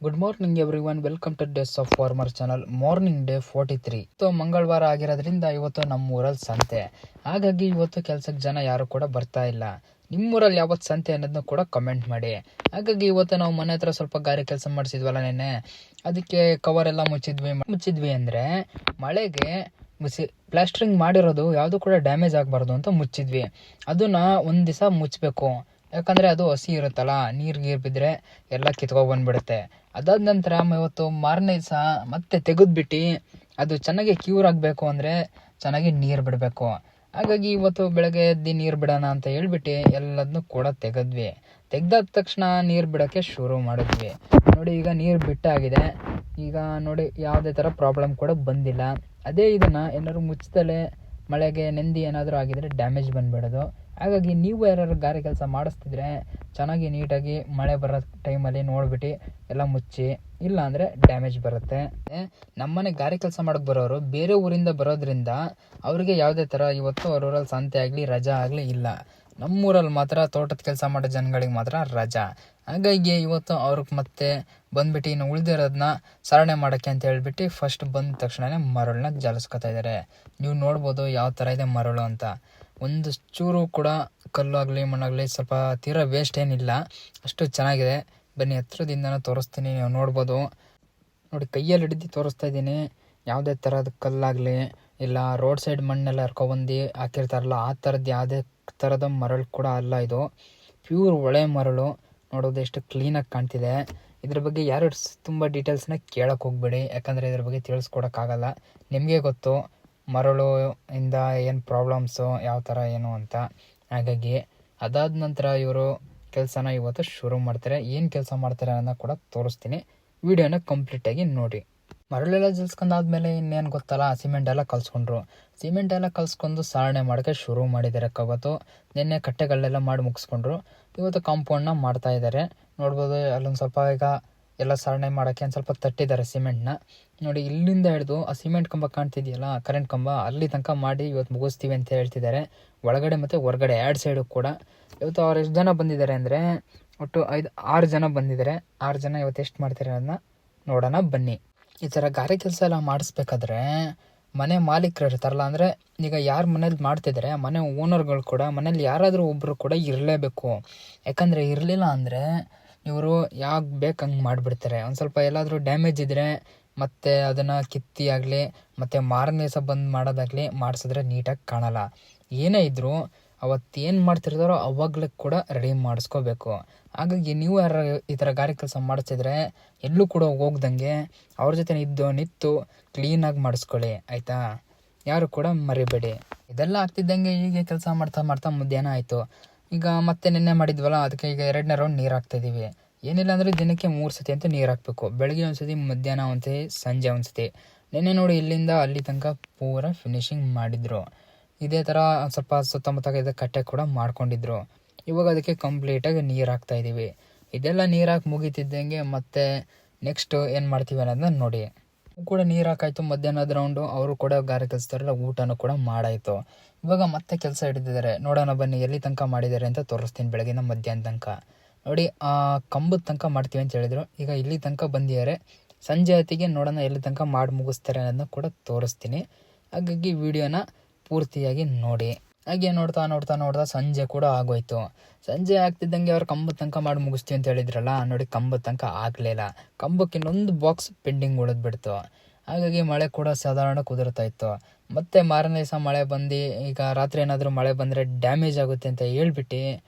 Good morning every one, welcome two days of farmer channel. Morning day 43. ಮಂಗಳವಾರ ಆಗಿರೋದ್ರಿಂದ ಇವತ್ತು ನಮ್ಮೂರಲ್ಲಿ ಸಂತೆ. ಹಾಗಾಗಿ ಇವತ್ತು ಕೆಲ್ಸಕ್ಕೆ ಜನ ಯಾರು ಕೂಡ ಬರ್ತಾ ಇಲ್ಲ. ನಿಮ್ಮೂರಲ್ಲಿ ಯಾವತ್ತು ಸಂತೆ ಅನ್ನೋದನ್ನ ಕೂಡ ಕಮೆಂಟ್ ಮಾಡಿ. ಹಾಗಾಗಿ ಇವತ್ತು ನಾವು ಮನೆ ಹತ್ರ ಸ್ವಲ್ಪ ಗಾರೆ ಕೆಲಸ ಮಾಡಿಸಿದ್ವಲ್ಲ ನೆನ್ನೆ, ಅದಕ್ಕೆ ಕವರ್ ಎಲ್ಲ ಮುಚ್ಚಿದ್ವಿ ಅಂದರೆ ಮಳೆಗೆ ಪ್ಲಾಸ್ಟ್ರಿಂಗ್ ಮಾಡಿರೋದು ಯಾವುದು ಕೂಡ ಡ್ಯಾಮೇಜ್ ಆಗಬಾರ್ದು ಅಂತ ಮುಚ್ಚಿದ್ವಿ. ಅದನ್ನ ಒಂದು ದಿವಸ ಮುಚ್ಚಬೇಕು, ಯಾಕಂದರೆ ಅದು ಹಸಿ ಇರುತ್ತಲ್ಲ, ನೀರು ಬಿದ್ದರೆ ಎಲ್ಲ ಕಿತ್ಕೊಬಂದ್ಬಿಡುತ್ತೆ. ಅದಾದ ನಂತರ ಇವತ್ತು ಮಾರನೇ ದಿವಸ ಮತ್ತೆ ತೆಗೆದ್ಬಿಟ್ಟು ಅದು ಚೆನ್ನಾಗಿ ಕ್ಯೂರ್ ಆಗಬೇಕು ಅಂದರೆ ಚೆನ್ನಾಗಿ ನೀರು ಬಿಡಬೇಕು. ಹಾಗಾಗಿ ಇವತ್ತು ಬೆಳಗ್ಗೆ ಎದ್ದು ನೀರು ಬಿಡೋಣ ಅಂತ ಹೇಳ್ಬಿಟ್ಟು ಎಲ್ಲದನ್ನೂ ಕೂಡ ತೆಗ್ದಾದ ತಕ್ಷಣ ನೀರು ಬಿಡೋಕ್ಕೆ ಶುರು ಮಾಡಿದ್ವಿ. ನೋಡಿ, ಈಗ ನೀರು ಬಿಟ್ಟಾಗಿದೆ. ಈಗ ನೋಡಿ, ಯಾವುದೇ ಥರ ಪ್ರಾಬ್ಲಮ್ ಕೂಡ ಬಂದಿಲ್ಲ. ಅದೇ ಇದನ್ನು ಏನಾದ್ರು ಮುಚ್ಚದಲ್ಲೇ ಮಳೆಗೆ ನೆಂದಿ ಏನಾದರೂ ಆಗಿದರೆ ಡ್ಯಾಮೇಜ್ ಬಂದುಬಿಡೋದು. ಹಾಗಾಗಿ ನೀವು ಯಾರು ಗಾರೆ ಕೆಲಸ ಮಾಡಿಸ್ತಿದ್ರೆ ಚೆನ್ನಾಗಿ ನೀಟಾಗಿ ಮಳೆ ಬರೋ ಟೈಮಲ್ಲಿ ನೋಡ್ಬಿಟ್ಟು ಎಲ್ಲ ಮುಚ್ಚಿ, ಇಲ್ಲ ಅಂದರೆ ಡ್ಯಾಮೇಜ್ ಬರುತ್ತೆ. ನಮ್ಮನೆ ಗಾರೆ ಕೆಲಸ ಮಾಡೋಕ್ಕೆ ಬರೋರು ಬೇರೆ ಊರಿಂದ ಬರೋದ್ರಿಂದ ಅವರಿಗೆ ಯಾವುದೇ ಥರ ಇವತ್ತು ಅವ್ರೂರಲ್ಲಿ ಸಂತೆ ಆಗಲಿ ರಜಾ ಆಗಲಿ ಇಲ್ಲ. ನಮ್ಮೂರಲ್ಲಿ ಮಾತ್ರ ತೋಟದ ಕೆಲಸ ಮಾಡೋ ಜನಗಳಿಗೆ ಮಾತ್ರ ರಜಾ. ಹಾಗಾಗಿ ಇವತ್ತು ಅವ್ರಿಗೆ ಮತ್ತೆ ಬಂದ್ಬಿಟ್ಟು ಇನ್ನು ಉಳಿದಿರೋದನ್ನ ಸರಣೆ ಮಾಡೋಕ್ಕೆ ಅಂತ ಹೇಳ್ಬಿಟ್ಟು ಫಸ್ಟ್ ಬಂದ ತಕ್ಷಣವೇ ಮರಳನ್ನ ಜಲಿಸ್ಕೊತಾ ಇದ್ದಾರೆ. ನೀವು ನೋಡ್ಬೋದು ಯಾವ ಥರ ಇದೆ ಮರಳು ಅಂತ. ಒಂದು ಚೂರು ಕೂಡ ಕಲ್ಲಾಗಲಿ ಮಣ್ಣಾಗಲಿ ಸ್ವಲ್ಪ ತೀರಾ ವೇಸ್ಟ್ ಏನಿಲ್ಲ, ಅಷ್ಟು ಚೆನ್ನಾಗಿದೆ. ಬನ್ನಿ ಹತ್ರದಿಂದನೂ ತೋರಿಸ್ತೀನಿ, ನೀವು ನೋಡ್ಬೋದು. ನೋಡಿ, ಕೈಯಲ್ಲಿ ಹಿಡಿದು ತೋರಿಸ್ತಾ ಇದ್ದೀನಿ. ಯಾವುದೇ ಥರದ ಕಲ್ಲಾಗಲಿ ಇಲ್ಲ ರೋಡ್ ಸೈಡ್ ಮಣ್ಣೆಲ್ಲ ಹರ್ಕೊಬಂದು ಹಾಕಿರ್ತಾರಲ್ಲ, ಆ ಥರದ್ದು ಯಾವುದೇ ಥರದ ಮರಳು ಕೂಡ ಅಲ್ಲ. ಇದು ಪ್ಯೂರ್ ಒಳ್ಳೆ ಮರಳು. ನೋಡೋದು ಎಷ್ಟು ಕ್ಲೀನಾಗಿ ಕಾಣ್ತಿದೆ. ಇದ್ರ ಬಗ್ಗೆ ಯಾರು ತುಂಬ ಡೀಟೇಲ್ಸ್ನ ಕೇಳೋಕ್ಕೆ ಹೋಗ್ಬೇಡಿ, ಯಾಕಂದರೆ ಇದ್ರ ಬಗ್ಗೆ ತಿಳಿಸ್ಕೊಡೋಕ್ಕಾಗಲ್ಲ. ನಿಮಗೆ ಗೊತ್ತು ಮರಳು ಇಂದ ಏನು ಪ್ರಾಬ್ಲಮ್ಸು, ಯಾವ ಥರ ಏನು ಅಂತ. ಹಾಗಾಗಿ ಅದಾದ ನಂತರ ಇವರು ಕೆಲಸನ ಇವತ್ತು ಶುರು ಮಾಡ್ತಾರೆ. ಏನು ಕೆಲಸ ಮಾಡ್ತಾರೆ ಅನ್ನೋದನ್ನ ಕೂಡ ತೋರಿಸ್ತೀನಿ. ವಿಡಿಯೋನ ಕಂಪ್ಲೀಟಾಗಿ ನೋಡಿ. ಮರಳೆಲ್ಲ ಜಲ್ಸ್ಕೊಂಡಾದ್ಮೇಲೆ ಇನ್ನೇನು ಗೊತ್ತಲ್ಲ, ಸಿಮೆಂಟ್ ಎಲ್ಲ ಕಲಿಸ್ಕೊಂಡು ಸಾರಣೆ ಮಾಡೋಕ್ಕೆ ಶುರು ಮಾಡಿದ್ದಾರೆ. ಅವತ್ತು ನಿನ್ನೆ ಕಟ್ಟೆಗಳೆಲ್ಲ ಮಾಡಿ ಮುಗಿಸ್ಕೊಂಡ್ರು. ಇವತ್ತು ಕಾಂಪೌಂಡ್ನ ಮಾಡ್ತಾ ಇದ್ದಾರೆ. ನೋಡ್ಬೋದು, ಅಲ್ಲೊಂದು ಸ್ವಲ್ಪ ಈಗ ಎಲ್ಲ ಸಾರಣೆ ಮಾಡೋಕ್ಕೆ ಒಂದು ಸ್ವಲ್ಪ ತಟ್ಟಿದ್ದಾರೆ ಸಿಮೆಂಟ್ನ. ನೋಡಿ, ಇಲ್ಲಿಂದ ಹಿಡಿದು ಆ ಸಿಮೆಂಟ್ ಕಂಬ ಕಾಣ್ತಿದೆಯಲ್ಲ, ಕರೆಂಟ್ ಕಂಬ, ಅಲ್ಲಿ ತನಕ ಮಾಡಿ ಇವತ್ತು ಮುಗಿಸ್ತೀವಿ ಅಂತ ಹೇಳ್ತಿದ್ದಾರೆ. ಒಳಗಡೆ ಮತ್ತು ಹೊರಗಡೆ 2 ಸೈಡು ಕೂಡ. ಇವತ್ತು ಅವ್ರು ಎಷ್ಟು ಜನ ಬಂದಿದ್ದಾರೆ ಅಂದರೆ ಒಟ್ಟು 6 ಜನ ಬಂದಿದ್ದಾರೆ. 6 ಜನ ಇವತ್ತು ಎಷ್ಟು ಮಾಡ್ತಾರೆ ಅನ್ನೋದನ್ನ ನೋಡೋಣ ಬನ್ನಿ. ಈ ಥರ ಗಾರೆ ಕೆಲಸ ಎಲ್ಲ ಮಾಡಿಸ್ಬೇಕಾದ್ರೆ ಮನೆ ಮಾಲೀಕರು ಇರ್ತಾರಲ್ಲ, ಅಂದರೆ ಈಗ ಯಾರು ಮನೇಲಿ ಮಾಡ್ತಿದ್ದಾರೆ ಮನೆ ಓನರ್ಗಳು ಕೂಡ ಮನೇಲಿ ಯಾರಾದರೂ ಒಬ್ಬರು ಕೂಡ ಇರಲೇಬೇಕು. ಯಾಕಂದರೆ ಇರಲಿಲ್ಲ ಅಂದರೆ ಇವರು ಯಾಕೆ ಬೇಕು ಹಂಗೆ ಮಾಡಿಬಿಡ್ತಾರೆ. ಒಂದು ಸ್ವಲ್ಪ ಎಲ್ಲಾದರೂ ಡ್ಯಾಮೇಜ್ ಇದ್ದರೆ ಮತ್ತು ಅದನ್ನು ಕಿತ್ತಿ ಆಗಲಿ ಮತ್ತು ಮಾರನೇ ದಿವಸ ಬಂದು ಮಾಡೋದಾಗಲಿ ಮಾಡಿಸಿದ್ರೆ ನೀಟಾಗಿ ಕಾಣಲ್ಲ. ಏನೇ ಇದ್ದರೂ ಅವತ್ತೇನು ಮಾಡ್ತಿರ್ತಾರೋ ಅವಾಗಲೇ ಕೂಡ ರೆಡಿ ಮಾಡಿಸ್ಕೋಬೇಕು. ಹಾಗಾಗಿ ನೀವು ಯಾರು ಈ ಥರ ಗಾರೆ ಕೆಲಸ ಮಾಡಿಸಿದ್ರೆ ಎಲ್ಲೂ ಕೂಡ ಹೋಗ್ದಂಗೆ ಅವ್ರ ಜೊತೆ ನಿಂತು ಕ್ಲೀನಾಗಿ ಮಾಡಿಸ್ಕೊಳ್ಳಿ, ಆಯಿತಾ? ಯಾರು ಕೂಡ ಮರಿಬೇಡಿ. ಇದೆಲ್ಲ ಆಗ್ತಿದ್ದಂಗೆ ಹೀಗೆ ಕೆಲಸ ಮಾಡ್ತಾ ಮಧ್ಯಾಹ್ನ ಆಯಿತು. ಈಗ ಮತ್ತೆ ನಿನ್ನೆ ಮಾಡಿದ್ವಲ್ಲ, ಅದಕ್ಕೆ ಈಗ 2ನೇ ರೌಂಡ್ ನೀರು ಹಾಕ್ತಾಯಿದ್ದೀವಿ. ಏನಿಲ್ಲ ಅಂದರೆ ದಿನಕ್ಕೆ 3 ಸತಿ ಅಂತ ನೀರು ಹಾಕಬೇಕು. ಬೆಳಗ್ಗೆ ಒಂದು ಸತಿ, ಮಧ್ಯಾಹ್ನ ಒಂದು ಸತಿ, ಸಂಜೆ ಒಂದು ಸತಿ. ನಿನ್ನೆ ನೋಡಿ, ಇಲ್ಲಿಂದ ಅಲ್ಲಿ ತನಕ ಪೂರ ಫಿನಿಶಿಂಗ್ ಮಾಡಿದರು. ಇದೇ ಥರ ಸ್ವಲ್ಪ ಸುತ್ತಮುತ್ತ ಕಟ್ಟೆ ಕೂಡ ಮಾಡ್ಕೊಂಡಿದ್ರು. ಇವಾಗ ಅದಕ್ಕೆ ಕಂಪ್ಲೀಟಾಗಿ ನೀರು ಹಾಕ್ತಾಯಿದ್ದೀವಿ. ಇದೆಲ್ಲ ನೀರು ಹಾಕಿ ಮುಗಿತಿದ್ದಂಗೆ ಮತ್ತೆ ನೆಕ್ಸ್ಟ್ ಏನು ಮಾಡ್ತೀವಿ ಅನ್ನೋದನ್ನ ನೋಡಿ. ಕೂಡ ನೀರು ಹಾಕಾಯ್ತು. ಮಧ್ಯಾಹ್ನದ ರೌಂಡು ಅವರು ಕೂಡ ಗಾರೆ ಕೆಲಸದಾರಲ್ಲ ಊಟನೂ ಕೂಡ ಮಾಡಾಯಿತು. ಇವಾಗ ಮತ್ತೆ ಕೆಲಸ ಹಿಡಿದಿದ್ದಾರೆ. ನೋಡೋಣ ಬನ್ನಿ ಎಲ್ಲಿ ತನಕ ಮಾಡಿದ್ದಾರೆ ಅಂತ ತೋರಿಸ್ತೀನಿ. ಬೆಳಗಿನ ಮಧ್ಯಾಹ್ನ ತನಕ ನೋಡಿ, ಕಂಬದ ತನಕ ಮಾಡ್ತೀವಿ ಅಂತ ಹೇಳಿದರು. ಈಗ ಇಲ್ಲಿ ತನಕ ಬಂದಿದ್ದಾರೆ. ಸಂಜೆ ಹೊತ್ತಿಗೆ ನೋಡೋಣ ಎಲ್ಲಿ ತನಕ ಮಾಡಿ ಮುಗಿಸ್ತಾರೆ ಅನ್ನೋದನ್ನ ಕೂಡ ತೋರಿಸ್ತೀನಿ. ಹಾಗಾಗಿ ವಿಡಿಯೋನ ಪೂರ್ತಿಯಾಗಿ ನೋಡಿ. ಹಾಗೆ ನೋಡ್ತಾ ಸಂಜೆ ಕೂಡ ಆಗೋಯ್ತು. ಸಂಜೆ ಆಗ್ತಿದ್ದಂಗೆ ಅವ್ರು ಕಂಬದ ತನಕ ಮಾಡಿ ಮುಗಿಸ್ತೀವಿ ಅಂತ ಹೇಳಿದ್ರಲ್ಲ, ನೋಡಿ ಕಂಬದ ತನಕ ಆಗಲಿಲ್ಲ. ಕಂಬಕ್ಕೆ ಇನ್ನೊಂದು ಬಾಕ್ಸ್ ಪೆಂಡಿಂಗ್ ಉಳಿದ್ಬಿಡ್ತು. ಹಾಗಾಗಿ ಮಳೆ ಕೂಡ ಸಾಧಾರಣ ಕುದುರ್ತಾ ಇತ್ತು. ಮತ್ತೆ ಮಾರನೇ ದಿವಸ ಮಳೆ ಬಂದು, ಈಗ ರಾತ್ರಿ ಏನಾದರೂ ಮಳೆ ಬಂದರೆ ಡ್ಯಾಮೇಜ್ ಆಗುತ್ತೆ ಅಂತ ಹೇಳ್ಬಿಟ್ಟು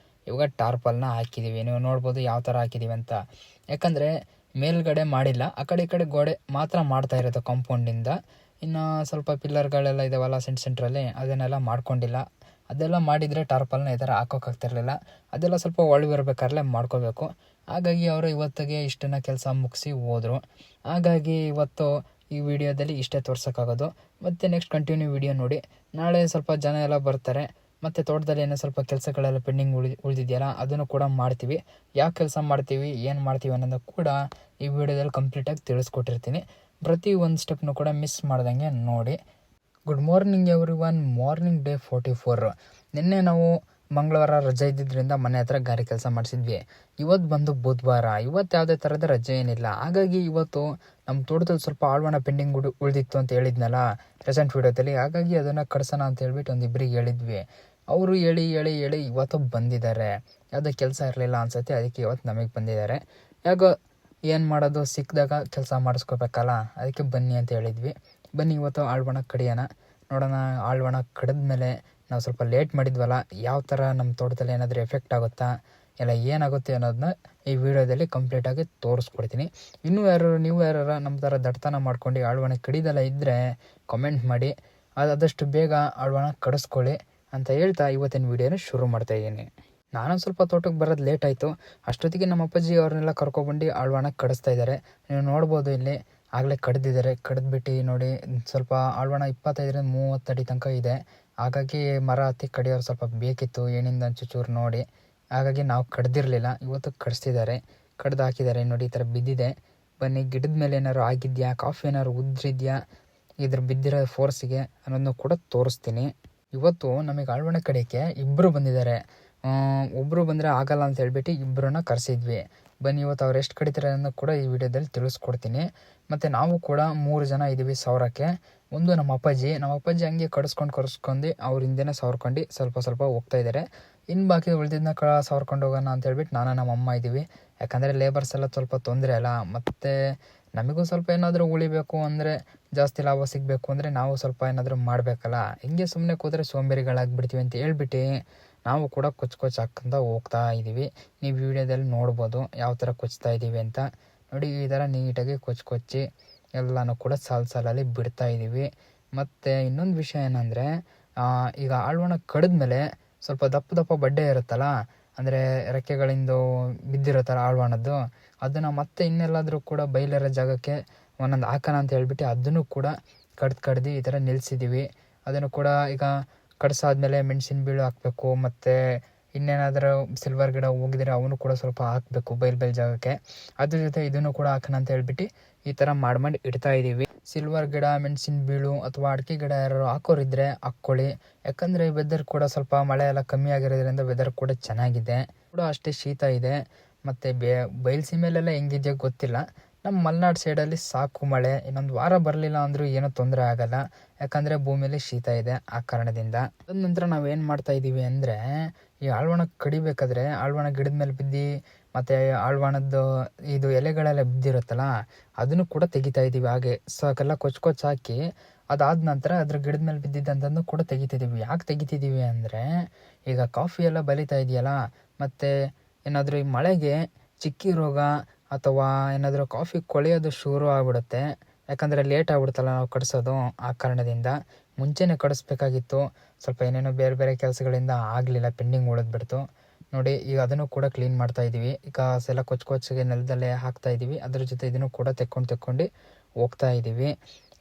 ಇವಾಗ ಟಾರ್ಪಲ್ನ ಹಾಕಿದ್ದೀವಿ. ನೀವು ನೋಡ್ಬೋದು ಯಾವ ಥರ ಹಾಕಿದ್ದೀವಿ ಅಂತ. ಯಾಕಂದರೆ ಮೇಲ್ಗಡೆ ಮಾಡಿಲ್ಲ, ಆ ಕಡೆ ಈ ಕಡೆ ಗೋಡೆ ಮಾತ್ರ ಮಾಡ್ತಾ ಇರೋದು ಕಾಂಪೌಂಡಿಂದ. ಇನ್ನು ಸ್ವಲ್ಪ ಪಿಲ್ಲರ್ಗಳೆಲ್ಲ ಇದಾವಲ್ಲ ಸೆಂಟ್ರಲ್ಲಿ, ಅದನ್ನೆಲ್ಲ ಮಾಡ್ಕೊಂಡಿಲ್ಲ. ಅದೆಲ್ಲ ಮಾಡಿದರೆ ಟಾರ್ಪಲ್ನ ಈ ಥರ ಹಾಕೋಕ್ಕಾಗ್ತಿರ್ಲಿಲ್ಲ. ಅದೆಲ್ಲ ಸ್ವಲ್ಪ ಒಳಗಿರ್ಬೇಕಾದ್ರೆ ಮಾಡ್ಕೋಬೇಕು. ಹಾಗಾಗಿ ಅವರು ಇವತ್ತಿಗೆ ಇಷ್ಟನ್ನು ಕೆಲಸ ಮುಗಿಸಿ ಹೋದರು. ಹಾಗಾಗಿ ಇವತ್ತು ಈ ವಿಡಿಯೋದಲ್ಲಿ ಇಷ್ಟೇ ತೋರ್ಸೋಕ್ಕಾಗೋದು. ಮತ್ತು ನೆಕ್ಸ್ಟ್ ಕಂಟಿನ್ಯೂ ವಿಡಿಯೋ ನೋಡಿ. ನಾಳೆ ಸ್ವಲ್ಪ ಜನ ಎಲ್ಲ ಬರ್ತಾರೆ. ಮತ್ತು ತೋಟದಲ್ಲಿ ಏನೋ ಸ್ವಲ್ಪ ಕೆಲಸಗಳೆಲ್ಲ ಪೆಂಡಿಂಗ್ ಉಳಿದಿದೆಯಲ್ಲ, ಅದನ್ನು ಕೂಡ ಮಾಡ್ತೀವಿ. ಯಾವ ಕೆಲಸ ಮಾಡ್ತೀವಿ, ಏನು ಮಾಡ್ತೀವಿ ಅನ್ನೋದು ಕೂಡ ಈ ವಿಡಿಯೋದಲ್ಲಿ ಕಂಪ್ಲೀಟಾಗಿ ತಿಳಿಸ್ಕೊಟ್ಟಿರ್ತೀನಿ. ಪ್ರತಿ ಒಂದು ಸ್ಟೆಪ್ನು ಕೂಡ ಮಿಸ್ ಮಾಡ್ದಂಗೆ ನೋಡಿ. Good morning every one. Morning day 44. ನಿನ್ನೆ ನಾವು ಮಂಗಳವಾರ ರಜೆ ಇದ್ದಿದ್ದರಿಂದ ಮನೆ ಹತ್ರ ಗಾರೆ ಕೆಲಸ ಮಾಡಿಸಿದ್ವಿ. ಇವತ್ತು ಬಂದು ಬುಧವಾರ, ಇವತ್ತು ಯಾವುದೇ ಥರದ ರಜೆ ಏನಿಲ್ಲ. ಹಾಗಾಗಿ ಇವತ್ತು ನಮ್ಮ ತೋಟದಲ್ಲಿ ಸ್ವಲ್ಪ ಆಳ್ವಣ ಪೆಂಡಿಂಗ್ ಉಳಿದಿತ್ತು ಅಂತ ಹೇಳಿದ್ನಲ್ಲ ಪ್ರೆಸೆಂಟ್ ವೀಡಿಯೋದಲ್ಲಿ. ಹಾಗಾಗಿ ಅದನ್ನು ಕಟ್ಸೋಣ ಅಂತ ಹೇಳ್ಬಿಟ್ಟು ಒಂದಿಬ್ಬರಿಗೆ ಹೇಳಿದ್ವಿ. ಅವರು ಹೇಳಿ ಹೇಳಿ ಹೇಳಿ ಇವತ್ತು ಬಂದಿದ್ದಾರೆ. ಯಾವುದೇ ಕೆಲಸ ಇರಲಿಲ್ಲ ಅನ್ಸುತ್ತೆ, ಅದಕ್ಕೆ ಇವತ್ತು ನಮಗೆ ಬಂದಿದ್ದಾರೆ. ಯಾಕೋ ಏನು ಮಾಡೋದು, ಸಿಕ್ಕಿದಾಗ ಕೆಲಸ ಮಾಡಿಸ್ಕೋಬೇಕಲ್ಲ, ಅದಕ್ಕೆ ಬನ್ನಿ ಅಂತ ಹೇಳಿದ್ವಿ. ಬನ್ನಿ ಇವತ್ತು ಆಳ್ವಣ ಕಡಿಯೋಣ, ನೋಡೋಣ. ಆಳ್ವಣ ಕಡಿದ್ಮೇಲೆ ನಾವು ಸ್ವಲ್ಪ ಲೇಟ್ ಮಾಡಿದ್ವಲ್ಲ, ಯಾವ ಥರ ನಮ್ಮ ತೋಟದಲ್ಲಿ ಏನಾದರೂ ಎಫೆಕ್ಟ್ ಆಗುತ್ತಾ ಎಲ್ಲ ಏನಾಗುತ್ತೆ ಅನ್ನೋದನ್ನ ಈ ವಿಡಿಯೋದಲ್ಲಿ ಕಂಪ್ಲೀಟಾಗಿ ತೋರಿಸ್ಕೊಡ್ತೀನಿ. ನೀವು ಯಾರು ನಮ್ಮ ಥರ ದಡ್ತನ ಮಾಡ್ಕೊಂಡು ಆಳ್ವಣ ಕಡಿದೆಲ್ಲ ಇದ್ದರೆ ಕಮೆಂಟ್ ಮಾಡಿ, ಆದಷ್ಟು ಬೇಗ ಆಳ್ವಣ ಕಡಿಸ್ಕೊಳ್ಳಿ ಅಂತ ಹೇಳ್ತಾ ಇವತ್ತಿನ ವೀಡಿಯೋನ ಶುರು ಮಾಡ್ತಾಯಿದ್ದೀನಿ. ನಾನು ಸ್ವಲ್ಪ ತೋಟಕ್ಕೆ ಬರೋದು ಲೇಟ್ ಆಯಿತು. ಅಷ್ಟೊತ್ತಿಗೆ ನಮ್ಮ ಅಪ್ಪಾಜಿ ಅವ್ರನ್ನೆಲ್ಲ ಕರ್ಕೊಬಂದು ಆಳ್ವಣ ಕಡಿಸ್ತಾ ಇದ್ದಾರೆ. ನೀವು ನೋಡ್ಬೋದು, ಇಲ್ಲಿ ಆಗಲೇ ಕಡ್ದಿದ್ದಾರೆ. ಕಡ್ದುಬಿಟ್ಟು ನೋಡಿ, ಸ್ವಲ್ಪ ಆಳ್ವಣ 25-30 ಅಡಿ ತನಕ ಇದೆ. ಹಾಗಾಗಿ ಮರ ಹತ್ತಿ ಕಡಿಯೋರು ಸ್ವಲ್ಪ ಬೇಕಿತ್ತು, ಏನಿಂದ ಚೂರು ನೋಡಿ. ಹಾಗಾಗಿ ನಾವು ಕಡ್ದಿರಲಿಲ್ಲ, ಇವತ್ತು ಕಡಿಸ್ತಿದ್ದಾರೆ. ಕಡ್ದು ಹಾಕಿದ್ದಾರೆ ನೋಡಿ, ಈ ಥರ ಬಿದ್ದಿದೆ. ಬನ್ನಿ, ಗಿಡದ ಮೇಲೆ ಏನಾದ್ರು ಆಗಿದೆಯಾ, ಕಾಫಿ ಏನಾದ್ರು ಉದ್ರಿದ್ಯಾ, ಇದ್ರ ಬಿದ್ದಿರೋ ಫೋರ್ಸಿಗೆ ಅನ್ನೋದನ್ನು ಕೂಡ ತೋರಿಸ್ತೀನಿ. ಇವತ್ತು ನಮಗೆ ಆಳ್ವಣ ಕಡಿಯೋಕ್ಕೆ ಇಬ್ಬರು ಬಂದಿದ್ದಾರೆ. ಒಬ್ಬರು ಬಂದರೆ ಆಗಲ್ಲ ಅಂತ ಹೇಳ್ಬಿಟ್ಟು ಇಬ್ಬರನ್ನ ಕರೆಸಿದ್ವಿ. ಬನ್ನಿ, ಇವತ್ತು ಅವ್ರು ಎಷ್ಟು ಕಡಿತಾರೆ ಅನ್ನೋ ಕೂಡ ಈ ವಿಡಿಯೋದಲ್ಲಿ ತಿಳಿಸ್ಕೊಡ್ತೀನಿ. ಮತ್ತು ನಾವು ಕೂಡ 3 ಜನ ಇದ್ದೀವಿ ಸವರಕ್ಕೆ. ಒಂದು ನಮ್ಮ ಅಪ್ಪಾಜಿ ಹಂಗೆ ಕರ್ಸ್ಕೊಂಡು ಅವ್ರ ಹಿಂದೆನೇ ಸವರ್ಕೊಂಡು ಸ್ವಲ್ಪ ಹೋಗ್ತಾಯಿದ್ದಾರೆ. ಇನ್ನು ಬಾಕಿ ಉಳಿದಿದ್ದನ್ನ ಸವರ್ಕೊಂಡು ಹೋಗೋಣ ಅಂತ ಹೇಳ್ಬಿಟ್ಟು ನಾನು ನಮ್ಮ ಅಮ್ಮ ಇದ್ದೀವಿ. ಯಾಕಂದರೆ ಲೇಬರ್ಸ್ ಎಲ್ಲ ಸ್ವಲ್ಪ ತೊಂದರೆ ಅಲ್ಲ, ಮತ್ತು ನಮಗೂ ಸ್ವಲ್ಪ ಏನಾದರೂ ಉಳಿಬೇಕು ಅಂದರೆ, ಜಾಸ್ತಿ ಲಾಭ ಸಿಗಬೇಕು ಅಂದರೆ ನಾವು ಸ್ವಲ್ಪ ಏನಾದರೂ ಮಾಡಬೇಕಲ್ಲ. ಹಿಂಗೆ ಸುಮ್ಮನೆ ಕೂತ್ರೆ ಸೋಂಬೇರಿಗಳಾಗ್ಬಿಡ್ತೀವಿ ಅಂತ ಹೇಳ್ಬಿಟ್ಟು ನಾವು ಕೂಡ ಕೊಚ್ಚು ಹಾಕ್ಕೊಂತ ಹೋಗ್ತಾ ಇದ್ದೀವಿ. ನೀವು ವಿಡಿಯೋದಲ್ಲಿ ನೋಡ್ಬೋದು ಯಾವ ಥರ ಕೊಚ್ತಾ ಇದ್ದೀವಿ ಅಂತ. ನೋಡಿ, ಈ ಥರ ನೀಟಾಗಿ ಕೊಚ್ಚಿ ಎಲ್ಲನೂ ಕೂಡ ಸಾಲಲ್ಲಿ ಬಿಡ್ತಾ ಇದ್ದೀವಿ. ಮತ್ತು ಇನ್ನೊಂದು ವಿಷಯ ಏನಂದರೆ, ಈಗ ಆಳ್ವಣ ಕಡಿದ್ಮೇಲೆ ಸ್ವಲ್ಪ ದಪ್ಪ ಬಡ್ಡೆ ಇರುತ್ತಲ್ಲ, ಅಂದರೆ ರೆಕ್ಕೆಗಳಿಂದ ಬಿದ್ದಿರುತ್ತಲ್ಲ ಆಳ್ವಣದ್ದು, ಅದನ್ನು ಮತ್ತೆ ಇನ್ನೆಲ್ಲಾದರೂ ಕೂಡ ಬಯಲಿರೋ ಜಾಗಕ್ಕೆ ಒಂದೊಂದು ಹಾಕೋಣ ಅಂತ ಹೇಳ್ಬಿಟ್ಟು ಅದನ್ನು ಕೂಡ ಕಡ್ದು ಈ ಥರ ನಿಲ್ಲಿಸಿದ್ದೀವಿ. ಅದನ್ನು ಕೂಡ ಈಗ ಕಡ್ಸಾದ್ಮೇಲೆ ಮೆಣಸಿನ ಬೀಳು ಹಾಕಬೇಕು, ಮತ್ತು ಇನ್ನೇನಾದರೂ ಸಿಲ್ವರ್ ಗಿಡ ಹೋಗಿದ್ರೆ ಅವನು ಕೂಡ ಸ್ವಲ್ಪ ಹಾಕಬೇಕು ಬಯಲು ಜಾಗಕ್ಕೆ. ಅದ್ರ ಜೊತೆ ಇದನ್ನು ಕೂಡ ಹಾಕೋಣ ಅಂತ ಹೇಳ್ಬಿಟ್ಟು ಈ ಥರ ಮಾಡಿ ಇಡ್ತಾ ಇದ್ದೀವಿ. ಸಿಲ್ವರ್ ಗಿಡ, ಮೆಣಸಿನ ಬೀಳು ಅಥವಾ ಅಡಿಕೆ ಗಿಡ ಯಾರು ಹಾಕೋರಿದ್ರೆ ಹಾಕ್ಕೊಳ್ಳಿ. ಯಾಕಂದರೆ ವೆದರ್ ಕೂಡ ಸ್ವಲ್ಪ ಮಳೆ ಎಲ್ಲ ಕಮ್ಮಿ ಆಗಿರೋದ್ರಿಂದ ವೆದರ್ ಕೂಡ ಚೆನ್ನಾಗಿದೆ, ಕೂಡ ಅಷ್ಟೇ ಶೀತ ಇದೆ. ಮತ್ತು ಬಯಲುಸೀಮೆಲೆಲ್ಲ ಹೆಂಗಿದೆಯೋ ಗೊತ್ತಿಲ್ಲ. ನಮ್ಮ ಮಲೆನಾಡು ಸೈಡಲ್ಲಿ ಸಾಕು ಮಳೆ, ಇನ್ನೊಂದು ವಾರ ಬರಲಿಲ್ಲ ಅಂದರೂ ಏನೂ ತೊಂದರೆ ಆಗೋಲ್ಲ. ಯಾಕಂದರೆ ಭೂಮಿಯಲ್ಲಿ ಶೀತ ಇದೆ, ಆ ಕಾರಣದಿಂದ. ಅದ ನಂತರ ನಾವೇನು ಮಾಡ್ತಾ ಇದ್ದೀವಿ ಅಂದರೆ, ಈ ಆಳ್ವಣ ಕಡಿಬೇಕಾದ್ರೆ ಆಳ್ವಣ ಗಿಡದ ಮೇಲೆ ಬಿದ್ದು ಮತ್ತು ಆಳ್ವಣದ್ದು ಇದು ಎಲೆಗಳೆಲ್ಲ ಬಿದ್ದಿರುತ್ತಲ್ಲ, ಅದನ್ನು ಕೂಡ ತೆಗಿತಾ ಇದ್ದೀವಿ. ಹಾಗೆ ಸಾಕೆಲ್ಲ ಕೊಚ್ಚು ಹಾಕಿ ಅದಾದ ನಂತರ ಅದ್ರ ಗಿಡದ ಮೇಲೆ ಬಿದ್ದಿದ್ದಂಥದ್ದು ಕೂಡ ತೆಗಿತಿದ್ದೀವಿ. ಯಾಕೆ ತೆಗಿತಿದ್ದೀವಿ ಅಂದರೆ, ಈಗ ಕಾಫಿ ಎಲ್ಲ ಬಲಿತಾ ಇದೆಯಲ್ಲ, ಮತ್ತು ಏನಾದರೂ ಈ ಮಳೆಗೆ ಚಿಕ್ಕಿ ರೋಗ ಅಥವಾ ಏನಾದರೂ ಕಾಫಿ ಕೊಳೆಯೋದು ಶುರು ಆಗಿಬಿಡುತ್ತೆ. ಯಾಕಂದರೆ ಲೇಟ್ ಆಗಿಬಿಡುತ್ತಲ್ಲ ನಾವು ಕಡಿಸೋದು, ಆ ಕಾರಣದಿಂದ ಮುಂಚೆನೇ ಕಡಿಸ್ಬೇಕಾಗಿತ್ತು. ಸ್ವಲ್ಪ ಏನೇನೋ ಬೇರೆ ಕೆಲಸಗಳಿಂದ ಆಗಲಿಲ್ಲ, ಪೆಂಡಿಂಗ್ ಉಳಿದ್ಬಿಡ್ತು. ನೋಡಿ, ಈಗ ಅದನ್ನು ಕೂಡ ಕ್ಲೀನ್ ಮಾಡ್ತಾ ಇದ್ದೀವಿ. ಈಗ ಎಲ್ಲ ಕೊಚ್ಚಿಗೆ ನೆಲದಲ್ಲೇ ಹಾಕ್ತಾ ಇದ್ದೀವಿ. ಅದ್ರ ಜೊತೆ ಇದನ್ನು ಕೂಡ ತೆಕ್ಕೊಂಡು ಹೋಗ್ತಾ ಇದ್ದೀವಿ.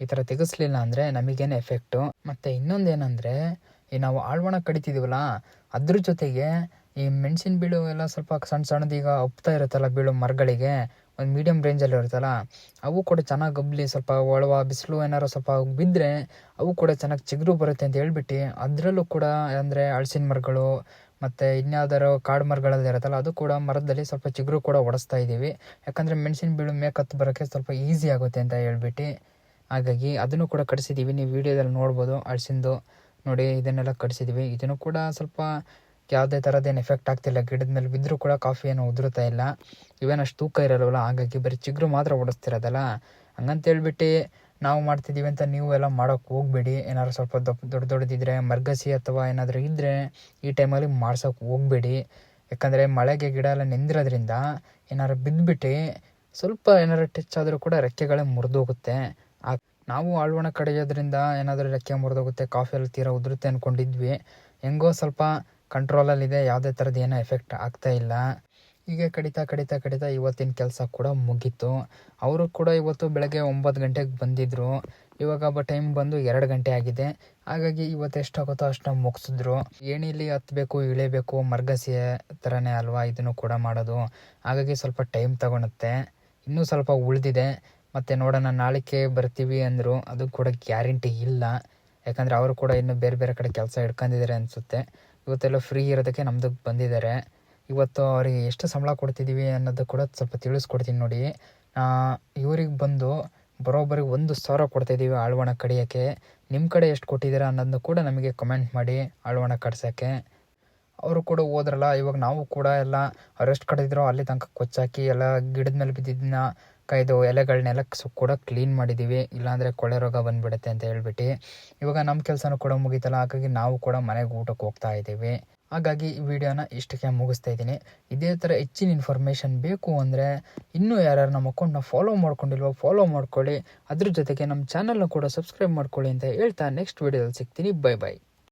ಈ ಥರ ತೆಗೆಸ್ಲಿಲ್ಲ ಅಂದರೆ ನಮಗೇನು ಎಫೆಕ್ಟು. ಮತ್ತು ಇನ್ನೊಂದೇನೆಂದರೆ, ಈ ನಾವು ಆಳ್ವಣ ಕಡಿತಿದ್ದೀವಲ್ಲ, ಅದ್ರ ಜೊತೆಗೆ ಈ ಮೆಣಸಿನ ಬೀಳು ಎಲ್ಲ ಸ್ವಲ್ಪ ಸಣ್ಣದು ಈಗ ಉಪ್ತಾ ಇರುತ್ತಲ್ಲ ಬೀಳು ಮರಗಳಿಗೆ, ಒಂದು ಮೀಡಿಯಮ್ ರೇಂಜಲ್ಲಿ ಇರುತ್ತಲ್ಲ, ಅವು ಕೂಡ ಚೆನ್ನಾಗಿ ಗಬ್ಲಿ, ಸ್ವಲ್ಪ ಒಳವ ಬಿಸಿಲು ಏನಾರು ಸ್ವಲ್ಪ ಬಿದ್ದರೆ ಅವು ಕೂಡ ಚೆನ್ನಾಗಿ ಚಿಗುರು ಬರುತ್ತೆ ಅಂತ ಹೇಳ್ಬಿಟ್ಟು ಅದರಲ್ಲೂ ಕೂಡ, ಅಂದರೆ ಹಲಸಿನ ಮರಗಳು ಮತ್ತು ಇನ್ಯಾವುದಾರು ಕಾಡು ಮರಗಳಲ್ಲಿ ಇರುತ್ತಲ್ಲ, ಅದು ಕೂಡ ಮರದಲ್ಲಿ ಸ್ವಲ್ಪ ಚಿಗುರು ಕೂಡ ಹೊಡೆಸ್ತಾ ಇದ್ದೀವಿ. ಯಾಕಂದರೆ ಮೆಣಸಿನ ಬೀಳು ಮೇಕತ್ತು ಬರೋಕ್ಕೆ ಸ್ವಲ್ಪ ಈಸಿ ಆಗುತ್ತೆ ಅಂತ ಹೇಳ್ಬಿಟ್ಟು, ಹಾಗಾಗಿ ಅದನ್ನು ಕೂಡ ಕಡಿಸಿದ್ದೀವಿ. ನೀವು ವೀಡಿಯೋದಲ್ಲಿ ನೋಡ್ಬೋದು ಹಲಸಿಂದು. ನೋಡಿ, ಇದನ್ನೆಲ್ಲ ಕಡಿಸಿದ್ದೀವಿ. ಇದನ್ನು ಕೂಡ ಸ್ವಲ್ಪ ಯಾವುದೇ ಥರದ್ದೇನು ಎಫೆಕ್ಟ್ ಆಗ್ತಿಲ್ಲ. ಗಿಡದ ಮೇಲೆ ಬಿದ್ದರೂ ಕೂಡ ಕಾಫಿ ಏನು ಉದುರುತ್ತಾ ಇಲ್ಲ. ಇವೇನಷ್ಟು ತೂಕ ಇರೋಲ್ಲ, ಹಾಗಾಗಿ ಬರೀ ಚಿಗುರು ಮಾತ್ರ ಓಡಿಸ್ತಿರೋದಲ್ಲ. ಹಂಗಂತೇಳ್ಬಿಟ್ಟು ನಾವು ಮಾಡ್ತಿದ್ದೀವಿ ಅಂತ ನೀವು ಎಲ್ಲ ಮಾಡೋಕ್ಕೆ ಹೋಗಬೇಡಿ. ಏನಾದ್ರು ಸ್ವಲ್ಪ ದೊಡ್ಡದಿದ್ದರೆ ಮರ್ಗಸಿ ಅಥವಾ ಏನಾದರೂ ಇದ್ದರೆ ಈ ಟೈಮಲ್ಲಿ ಮಾಡ್ಸೋಕೆ ಹೋಗಬೇಡಿ. ಯಾಕಂದರೆ ಮಳೆಗೆ ಗಿಡ ಎಲ್ಲ ನೆಂದಿರೋದ್ರಿಂದ ಏನಾದ್ರು ಬಿದ್ದುಬಿಟ್ಟು ಸ್ವಲ್ಪ ಏನಾದ್ರು ಟಚ್ ಆದರೂ ಕೂಡ ರೆಕ್ಕೆಗಳೇ ಮುರಿದೋಗುತ್ತೆ. ನಾವು ಆಳ್ವಣ ಕಡಿಯೋದ್ರಿಂದ ಏನಾದರೂ ರೆಕ್ಕೆ ಮುರಿದೋಗುತ್ತೆ, ಕಾಫಿ ಎಲ್ಲ ತೀರಾ ಉದುರುತ್ತೆ ಅಂದ್ಕೊಂಡಿದ್ವಿ. ಹೆಂಗೋ ಸ್ವಲ್ಪ ಕಂಟ್ರೋಲಲ್ಲಿದೆ, ಯಾವುದೇ ಥರದ್ದು ಏನೋ ಎಫೆಕ್ಟ್ ಆಗ್ತಾಯಿಲ್ಲ. ಹೀಗೆ ಕಡಿತಾ ಇವತ್ತಿನ ಕೆಲಸ ಕೂಡ ಮುಗೀತು. ಅವರು ಕೂಡ ಇವತ್ತು ಬೆಳಗ್ಗೆ 9 ಗಂಟೆಗೆ ಬಂದಿದ್ದರು. ಇವಾಗ ಟೈಮ್ ಬಂದು 2 ಗಂಟೆ ಆಗಿದೆ. ಹಾಗಾಗಿ ಇವತ್ತು ಎಷ್ಟಾಗುತ್ತೋ ಅಷ್ಟು ಮುಗಿಸಿದ್ರು. ಏಣಿಲಿ ಹತ್ತಬೇಕು, ಇಳಿಬೇಕು, ಮರ್ಗಸಿ ಥರನೇ ಅಲ್ವಾ ಇದನ್ನು ಕೂಡ ಮಾಡೋದು. ಹಾಗಾಗಿ ಸ್ವಲ್ಪ ಟೈಮ್ ತಗೊಳುತ್ತೆ. ಇನ್ನೂ ಸ್ವಲ್ಪ ಉಳಿದಿದೆ. ಮತ್ತು ನೋಡೋಣ, ನಾಳೆಗೆ ಬರ್ತೀವಿ ಅಂದರು. ಅದು ಕೂಡ ಗ್ಯಾರಂಟಿ ಇಲ್ಲ. ಯಾಕಂದರೆ ಅವರು ಕೂಡ ಇನ್ನೂ ಬೇರೆ ಕಡೆ ಕೆಲಸ ಹಿಡ್ಕೊಂಡಿದ್ದಾರೆ ಅನಿಸುತ್ತೆ. ಇವತ್ತೆಲ್ಲ ಫ್ರೀ ಇರೋದಕ್ಕೆ ನಮ್ಮದು ಬಂದಿದ್ದಾರೆ. ಇವತ್ತು ಅವರಿಗೆ ಎಷ್ಟು ಸಂಬಳ ಕೊಡ್ತಿದ್ದೀವಿ ಅನ್ನೋದು ಕೂಡ ಸ್ವಲ್ಪ ತಿಳಿಸ್ಕೊಡ್ತೀನಿ ನೋಡಿ. ಇವ್ರಿಗೆ ಬಂದು ಬರೋಬ್ಬರಿ 1,000 ಕೊಡ್ತಾಯಿದ್ದೀವಿ ಆಳ್ವಾಣ ಕಡಿಯೋಕ್ಕೆ. ನಿಮ್ಮ ಕಡೆ ಎಷ್ಟು ಕೊಟ್ಟಿದ್ದೀರಾ ಅನ್ನೋದನ್ನು ಕೂಡ ನಮಗೆ ಕಮೆಂಟ್ ಮಾಡಿ ಆಳ್ವಾಣ ಕಡ್ಸೋಕ್ಕೆ. ಅವರು ಕೂಡ ಹೋದ್ರಲ್ಲ, ಇವಾಗ ನಾವು ಕೂಡ ಎಲ್ಲ ಅವ್ರೆಷ್ಟು ಕಡಿದಿರೋ ಅಲ್ಲಿ ತನಕ ಕೊಚ್ಚಾಕಿ ಎಲ್ಲ ಗಿಡದ ಮೇಲೆ ಬಿದ್ದಿದ್ದನ್ನ ಕೈದು ಎಲೆಗಳನ್ನೆಲ್ಲ ಕೂಡ ಕ್ಲೀನ್ ಮಾಡಿದ್ದೀವಿ. ಇಲ್ಲಾಂದರೆ ಕೊಳೆ ರೋಗ ಬಂದುಬಿಡುತ್ತೆ ಅಂತ ಹೇಳ್ಬಿಟ್ಟು ಇವಾಗ ನಮ್ಮ ಕೆಲಸನೂ ಕೂಡ ಮುಗೀತಲ್ಲ. ಹಾಗಾಗಿ ನಾವು ಕೂಡ ಮನೆಗೆ ಊಟಕ್ಕೆ ಹೋಗ್ತಾ ಇದ್ದೀವಿ. ಹಾಗಾಗಿ ಈ ವಿಡಿಯೋನ ಇಷ್ಟಕ್ಕೆ ಮುಗಿಸ್ತಾ ಇದ್ದೀನಿ. ಇದೇ ಥರ ಹೆಚ್ಚಿನ ಇನ್ಫಾರ್ಮೇಷನ್ ಬೇಕು ಅಂದರೆ ಇನ್ನೂ ಯಾರ್ಯಾರು ನಮ್ಮ ಅಕೌಂಟ್ನ ಫಾಲೋ ಮಾಡ್ಕೊಂಡಿಲ್ವೋ ಫಾಲೋ ಮಾಡ್ಕೊಳ್ಳಿ. ಅದ್ರ ಜೊತೆಗೆ ನಮ್ಮ ಚಾನಲ್ನ ಕೂಡ ಸಬ್ಸ್ಕ್ರೈಬ್ ಮಾಡ್ಕೊಳ್ಳಿ ಅಂತ ಹೇಳ್ತಾ ನೆಕ್ಸ್ಟ್ ವಿಡಿಯೋದಲ್ಲಿ ಸಿಗ್ತೀನಿ. ಬೈ.